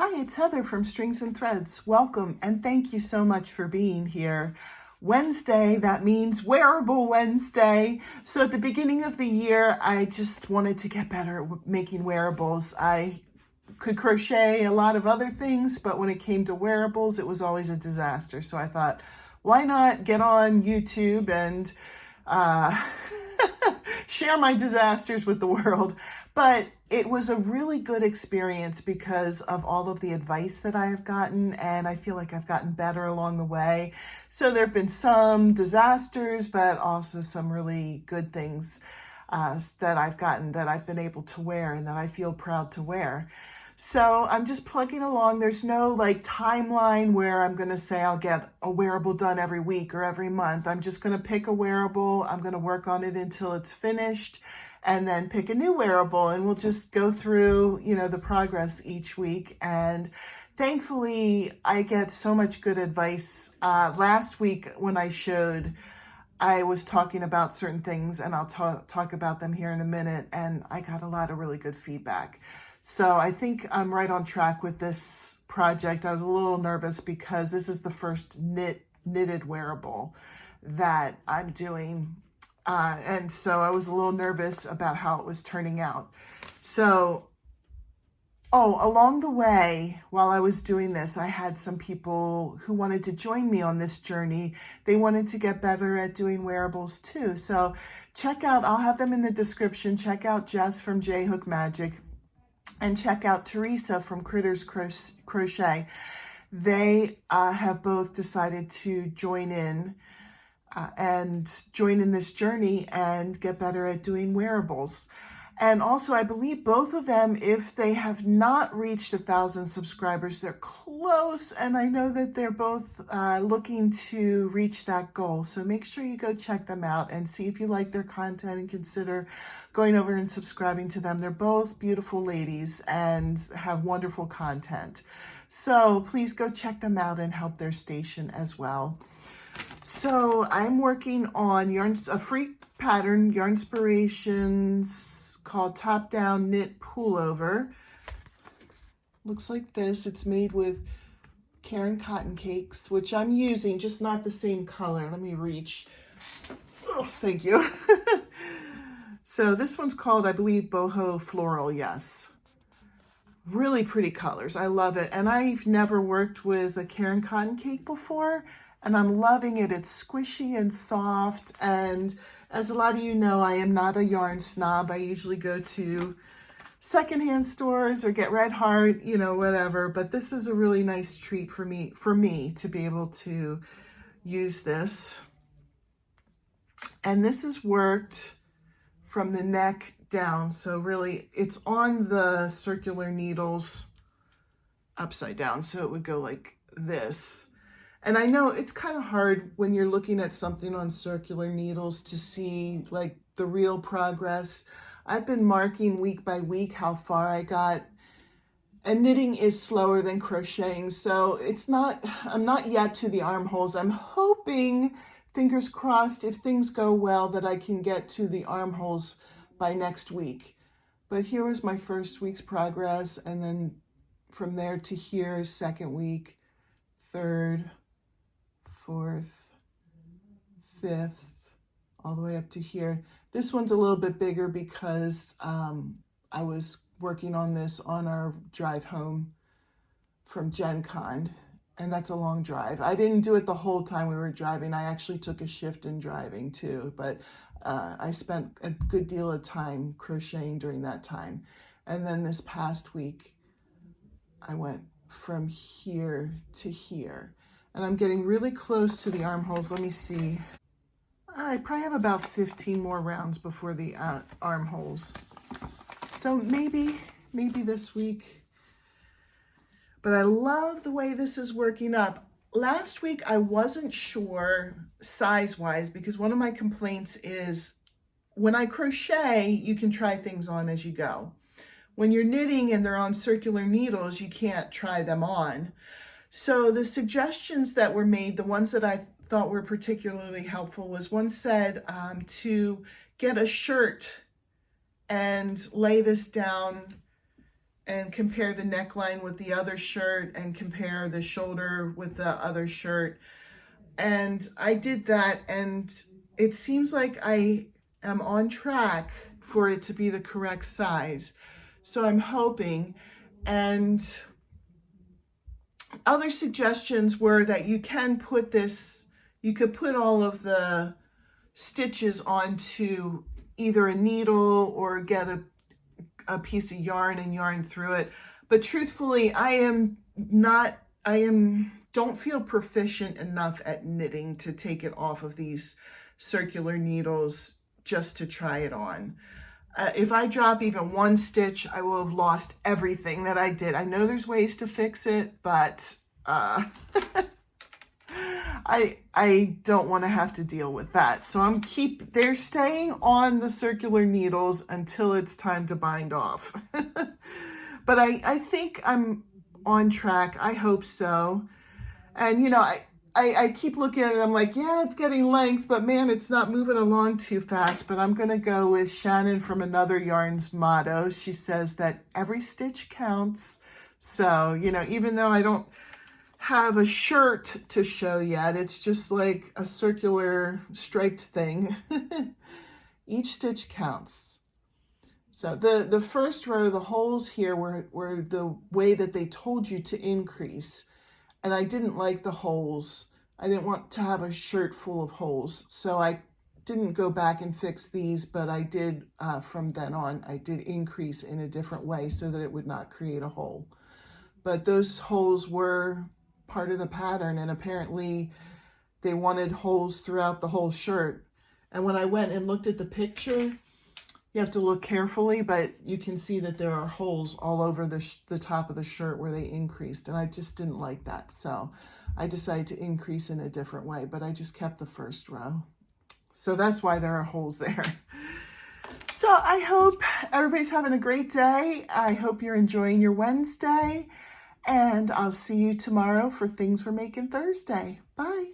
Hi, it's Heather from Strings and Threads. Welcome and thank you so much for being here. Wednesday, that means Wearable Wednesday. So at the beginning of the year, I just wanted to get better at making wearables. I could crochet a lot of other things, but when it came to wearables, it was always a disaster. So I thought, why not get on YouTube and share my disasters with the world? But it was a really good experience because of all of the advice that I have gotten, and I feel like I've gotten better along the way. So there have been some disasters, but also some really good things that I've gotten that I've been able to wear and that I feel proud to wear. So I'm just plugging along. There's no like timeline where I'm going to say I'll get a wearable done every week or every month. I'm just going to pick a wearable. I'm going to work on it until it's finished and then pick a new wearable, and we'll just go through, the progress each week. And thankfully, I get so much good advice. Last week when I showed, I was talking about certain things, and I'll talk about them here in a minute, and I got a lot of really good feedback. So I think I'm right on track with this project. I was a little nervous because this is the first knitted wearable that I'm doing. And so I was a little nervous about how it was turning out. So, along the way, while I was doing this, I had some people who wanted to join me on this journey. They wanted to get better at doing wearables too. So check out, I'll have them in the description. Check out Jess from J Hook Magic and check out Teresa from Critters Crochet. They have both decided to join in this journey and get better at doing wearables. And also, I believe both of them, if they have not reached 1,000 subscribers, they're close. And I know that they're both looking to reach that goal. So make sure you go check them out and see if you like their content and consider going over and subscribing to them. They're both beautiful ladies and have wonderful content. So please go check them out and help their station as well. So I'm working on a free pattern, Yarnspirations, called Top Down Knit Pullover. Looks like this. It's made with Caron cotton cakes, which I'm using, just not the same color. Let me reach. Oh, thank you. So this one's called, I believe, Boho Floral, yes. Really pretty colors. I love it. And I've never worked with a Caron cotton cake before, and I'm loving it. It's squishy and soft, and as a lot of you know, I am not a yarn snob. I usually go to secondhand stores or get Red Heart, whatever. But this is a really nice treat for me to be able to use this. And this is worked from the neck down. So really, it's on the circular needles upside down. So it would go like this. And I know it's kind of hard when you're looking at something on circular needles to see like the real progress. I've been marking week by week how far I got, and knitting is slower than crocheting. So I'm not yet to the armholes. I'm hoping, fingers crossed, if things go well, that I can get to the armholes by next week. But here was my first week's progress. And then from there to here is second week, third, fourth, fifth, all the way up to here. This one's a little bit bigger because I was working on this on our drive home from Gen Con, and that's a long drive. I didn't do it the whole time we were driving. I actually took a shift in driving too, but I spent a good deal of time crocheting during that time. And then this past week, I went from here to here. And I'm getting really close to the armholes. Let me see. I probably have about 15 more rounds before the armholes. So maybe this week. But I love the way this is working up. Last week, I wasn't sure size-wise because one of my complaints is when I crochet, you can try things on as you go. When you're knitting and they're on circular needles, you can't try them on. So the suggestions that were made, the ones that I thought were particularly helpful, was one said to get a shirt and lay this down and compare the neckline with the other shirt and compare the shoulder with the other shirt. And I did that, and it seems like I am on track for it to be the correct size. So I'm hoping. And other suggestions were that you can put this, you could put all of the stitches onto either a needle or get a piece of yarn and yarn through it. But truthfully, don't feel proficient enough at knitting to take it off of these circular needles just to try it on. If I drop even one stitch, I will have lost everything that I did. I know there's ways to fix it, but I don't want to have to deal with that. So they're staying on the circular needles until it's time to bind off. But I think I'm on track. I hope so. And you know, I keep looking at it, I'm like, yeah, it's getting length, but man, it's not moving along too fast. But I'm gonna go with Shannon from Another Yarn's motto. She says that every stitch counts. So, you know, even though I don't have a shirt to show yet, it's just like a circular striped thing. Each stitch counts. So the first row, the holes here were the way that they told you to increase. And I didn't like the holes. I didn't want to have a shirt full of holes. So I didn't go back and fix these, but I did, from then on, I did increase in a different way so that it would not create a hole. But those holes were part of the pattern, and apparently they wanted holes throughout the whole shirt. And when I went and looked at the picture, you have to look carefully, but you can see that there are holes all over the top of the shirt where they increased, and I just didn't like that. So I decided to increase in a different way, but I just kept the first row. So that's why there are holes there. So I hope everybody's having a great day. I hope you're enjoying your Wednesday, and I'll see you tomorrow for Things We're Making Thursday. Bye.